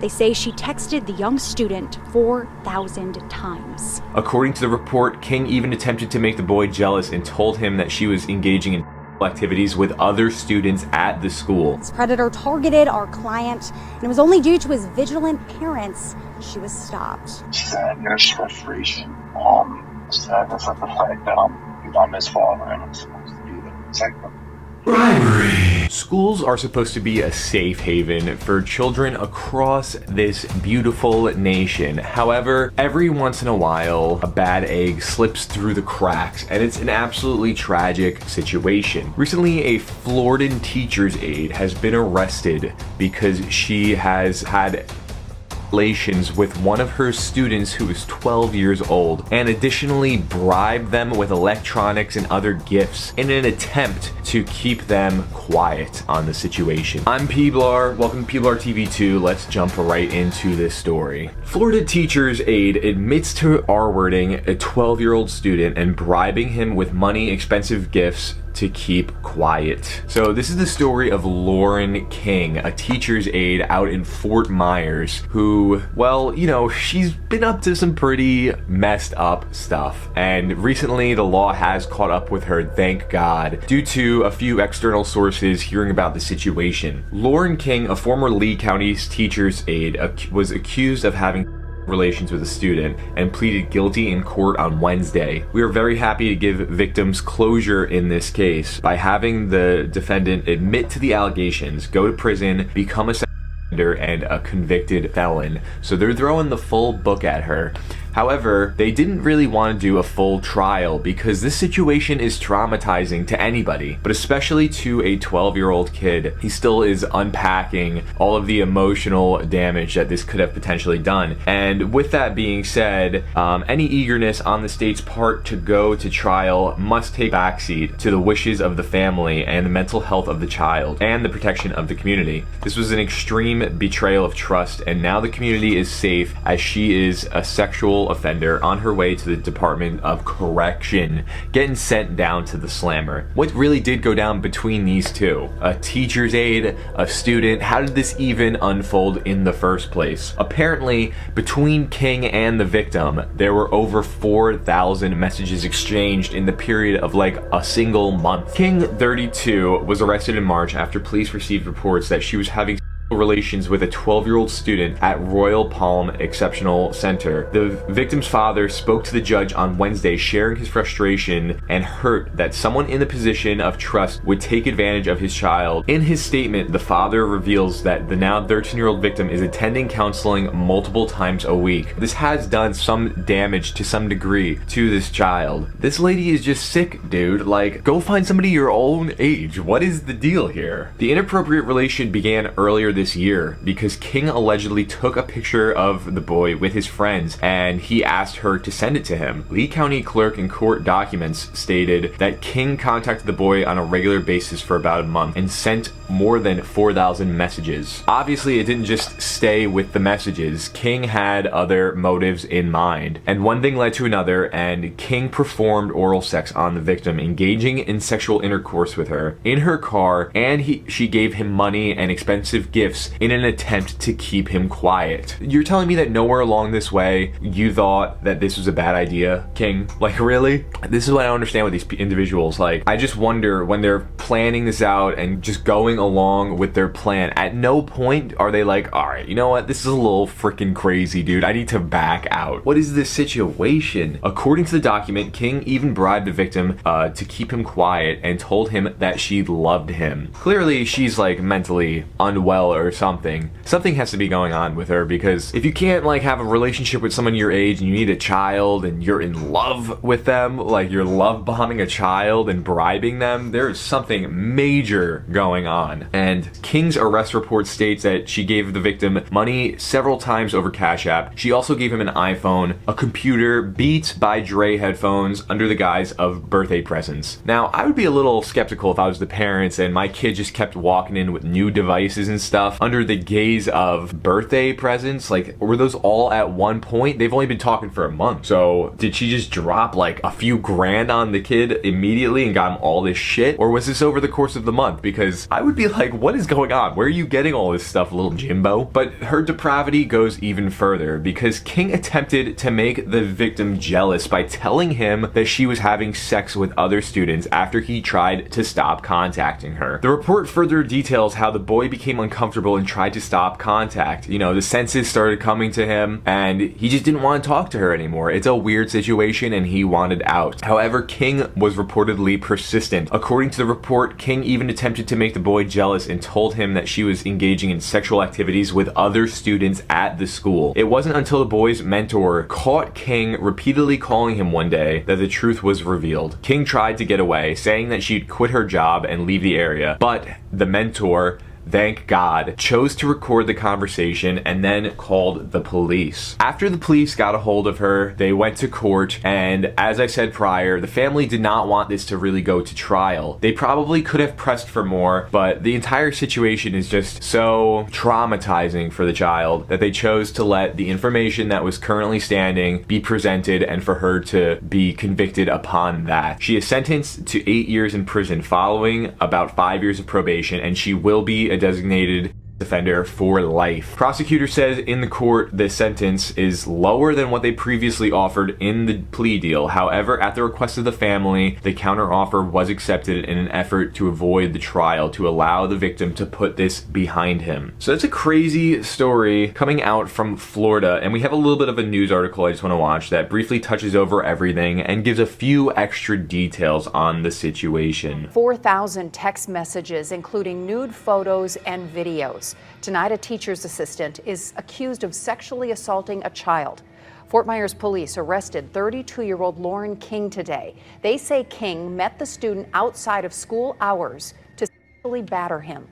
They say she texted the young student 4,000 times. According to the report, King even attempted to make the boy jealous and told him that she was engaging in activities with other students at the school. This predator targeted our client, and it was only due to his vigilant parents she was stopped. She said there's frustration. Sadness at the fact that I'm his father and I'm supposed to be the protector. Bribery. Schools are supposed to be a safe haven for children across this beautiful nation. However, every once in a while, a bad egg slips through the cracks, and it's an absolutely tragic situation. Recently, a Floridan teacher's aide has been arrested because she has had relations with one of her students who is 12 years old, and additionally bribed them with electronics and other gifts in an attempt to keep them quiet on the situation. I'm Peablar, welcome to Peablar TV 2. Let's jump right into this story. Florida teacher's aide admits to R-wording a 12-year-old student and bribing him with money, expensive gifts to keep quiet. So this is the story of Lauren King, a teacher's aide out in Fort Myers who, well, you know, she's been up to some pretty messed up stuff. And recently the law has caught up with her, thank God, due to a few external sources hearing about the situation. Lauren King, a former Lee County's teacher's aide, was accused of having relations with a student and pleaded guilty in court on Wednesday. We are very happy to give victims closure in this case by having the defendant admit to the allegations, go to prison, become a sex offender, and a convicted felon. So they're throwing the full book at her. However, they didn't really want to do a full trial because this situation is traumatizing to anybody, but especially to a 12-year-old kid. He still is unpacking all of the emotional damage that this could have potentially done. And with that being said, any eagerness on the state's part to go to trial must take backseat to the wishes of the family and the mental health of the child and the protection of the community. This was an extreme betrayal of trust, and now the community is safe as she is a sexual offender on her way to the Department of Correction, getting sent down to the slammer. What really did go down between these two? A teacher's aide, a student? How did this even unfold in the first place? Apparently, between King and the victim, there were over 4,000 messages exchanged in the period of like a single month. King, 32, was arrested in March after police received reports that she was having relations with a 12-year-old student at Royal Palm Exceptional Center. The victim's father spoke to the judge on Wednesday, sharing his frustration and hurt that someone in the position of trust would take advantage of his child. In his statement, the father reveals that the now 13-year-old victim is attending counseling multiple times a week. This has done some damage to some degree to this child. This lady is just sick, dude. Like, go find somebody your own age. What is the deal here? The inappropriate relation began earlier this year because King allegedly took a picture of the boy with his friends and he asked her to send it to him. Lee County clerk and court documents stated that King contacted the boy on a regular basis for about a month and sent more than 4,000 messages. Obviously, it didn't just stay with the messages. King had other motives in mind, and one thing led to another, and King performed oral sex on the victim, engaging in sexual intercourse with her in her car, and she gave him money and expensive gifts in an attempt to keep him quiet. You're telling me that nowhere along this way you thought that this was a bad idea, King? Like, really? This is what I don't understand with these individuals. Like, I just wonder when they're planning this out and just going along with their plan, at no point are they like, all right, you know what, this is a little freaking crazy, dude, I need to back out. What is this situation? According to the document, King even bribed the victim to keep him quiet and told him that she loved him. Clearly she's like mentally unwell or something. Something has to be going on with her, because if you can't like have a relationship with someone your age and you need a child and you're in love with them, like you're love bombing a child and bribing them, there is something major going on. And King's arrest report states that she gave the victim money several times over Cash App. She also gave him an iPhone, a computer, Beats by Dre headphones under the guise of birthday presents. Now, I would be a little skeptical if I was the parents and my kid just kept walking in with new devices and stuff stuff under the gaze of birthday presents? Like, were those all at one point? They've only been talking for a month. So did she just drop like a few grand on the kid immediately and got him all this shit? Or was this over the course of the month? Because I would be like, what is going on? Where are you getting all this stuff, little Jimbo? But her depravity goes even further, because King attempted to make the victim jealous by telling him that she was having sex with other students after he tried to stop contacting her. The report further details how the boy became uncomfortable and tried to stop contact. You know, the senses started coming to him and he just didn't want to talk to her anymore. It's a weird situation and he wanted out. However, King was reportedly persistent. According to the report, King even attempted to make the boy jealous and told him that she was engaging in sexual activities with other students at the school. It wasn't until the boy's mentor caught King repeatedly calling him one day that the truth was revealed. King tried to get away, saying that she'd quit her job and leave the area, but the mentor, thank God, chose to record the conversation and then called the police. After the police got a hold of her, they went to court, and as I said prior, the family did not want this to really go to trial. They probably could have pressed for more, but the entire situation is just so traumatizing for the child that they chose to let the information that was currently standing be presented and for her to be convicted upon that. She is sentenced to 8 years in prison following about 5 years of probation, and she will be a designated offender for life. Prosecutor says in the court the sentence is lower than what they previously offered in the plea deal. However, at the request of the family, the counteroffer was accepted in an effort to avoid the trial to allow the victim to put this behind him. So that's a crazy story coming out from Florida, and we have a little bit of a news article I just want to watch that briefly touches over everything and gives a few extra details on the situation. 4,000 text messages, including nude photos and videos. Tonight, a teacher's assistant is accused of sexually assaulting a child. Fort Myers police arrested 32-year-old Lauren King today. They say King met the student outside of school hours to sexually batter him.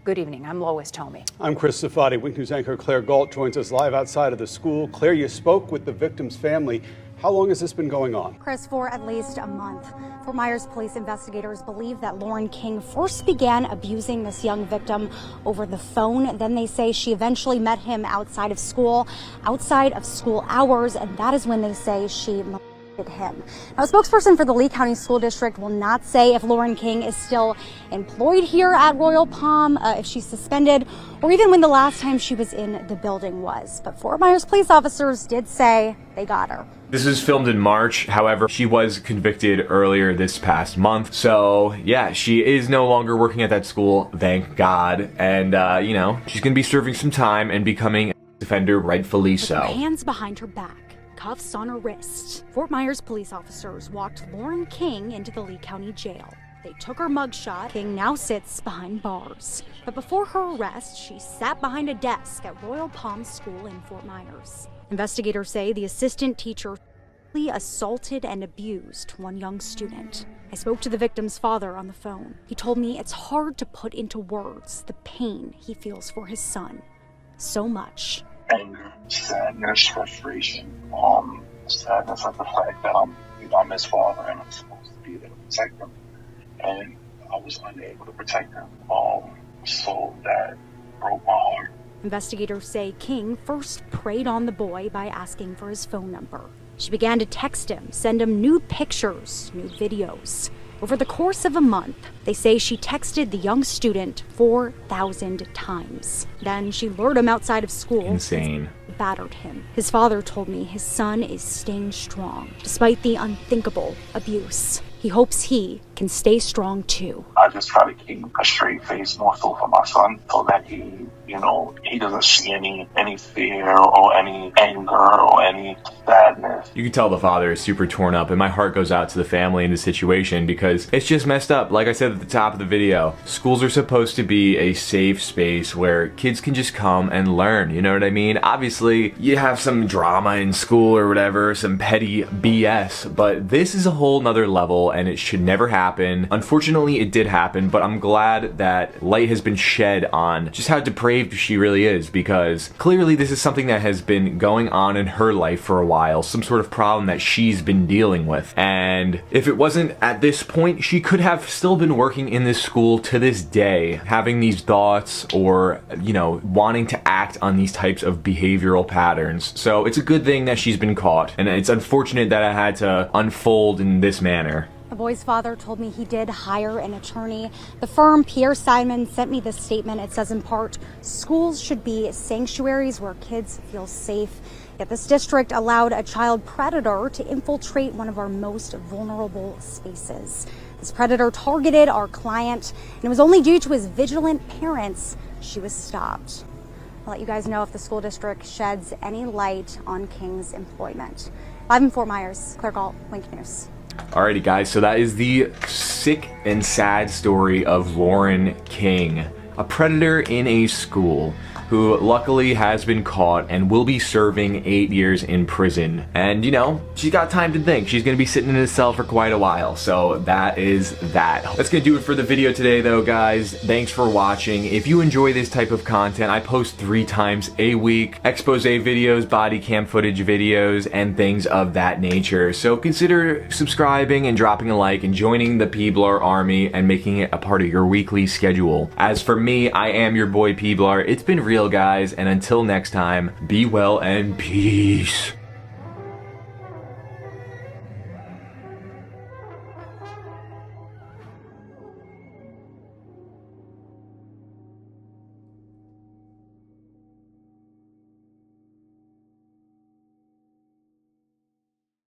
Good evening. I'm Lois Tomey. I'm Chris Safadi. Wink News anchor Claire Galt joins us live outside of the school. Claire, you spoke with the victim's family. How long has this been going on? Chris, for at least a month. Fort Myers police investigators believe that Lauren King first began abusing this young victim over the phone. Then they say she eventually met him outside of school hours, and that is when they say she molested him. Now, a spokesperson for the Lee County School District will not say if Lauren King is still employed here at Royal Palm, if she's suspended, or even when the last time she was in the building was. But Fort Myers police officers did say they got her. This was filmed in March. However, she was convicted earlier this past month. So yeah, she is no longer working at that school, thank God. And you know, she's gonna be serving some time and becoming a offender, rightfully so. With her hands behind her back, cuffs on her wrist, Fort Myers police officers walked Lauren King into the Lee County Jail. They took her mugshot. King now sits behind bars. But before her arrest, she sat behind a desk at Royal Palm School in Fort Myers. Investigators say the assistant teacher assaulted and abused one young student. I spoke to the victim's father on the phone. He told me it's hard to put into words the pain he feels for his son. So much. Anger, sadness, frustration, sadness at the fact that I'm his father and I'm supposed to be there to protect him. And I was unable to protect him. So that broke my heart. Investigators say King first preyed on the boy by asking for his phone number. She began to text him, send him nude pictures, nude videos. Over the course of a month, they say she texted the young student 4,000 times. Then she lured him outside of school. Insane. Battered him. His father told me his son is staying strong, despite the unthinkable abuse. He hopes he can stay strong too. I just try to keep a straight face more so for my son so that he doesn't see any fear or any anger or any sadness. You can tell the father is super torn up, and my heart goes out to the family in this situation because it's just messed up. Like I said at the top of the video, schools are supposed to be a safe space where kids can just come and learn, you know what I mean? Obviously, you have some drama in school or whatever, some petty BS, but this is a whole nother level and it should never happen. happen. Unfortunately, it did happen, but I'm glad that light has been shed on just how depraved she really is, because clearly this is something that has been going on in her life for a while, some sort of problem that she's been dealing with. And if it wasn't at this point, she could have still been working in this school to this day, having these thoughts or, you know, wanting to act on these types of behavioral patterns. So it's a good thing that she's been caught, and it's unfortunate that it had to unfold in this manner. The boy's father told me he did hire an attorney. The firm, Pierre Simon, sent me this statement. It says in part, schools should be sanctuaries where kids feel safe. Yet this district allowed a child predator to infiltrate one of our most vulnerable spaces. This predator targeted our client, and it was only due to his vigilant parents she was stopped. I'll let you guys know if the school district sheds any light on King's employment. Live in Fort Myers, Claire Galt, Wink News. Alrighty guys, so that is the sick and sad story of Lauren King, a predator in a school who luckily has been caught and will be serving 8 years in prison. And you know, she's got time to think. She's gonna be sitting in a cell for quite a while, so that is that. That's gonna do it for the video today though, guys. Thanks for watching. If you enjoy this type of content, I post 3 times a week, expose videos, body cam footage videos, and things of that nature. So consider subscribing and dropping a like and joining the Peablar army and making it a part of your weekly schedule. As for me, I am your boy Peablar. It's been real, guys, and until next time, be well and peace.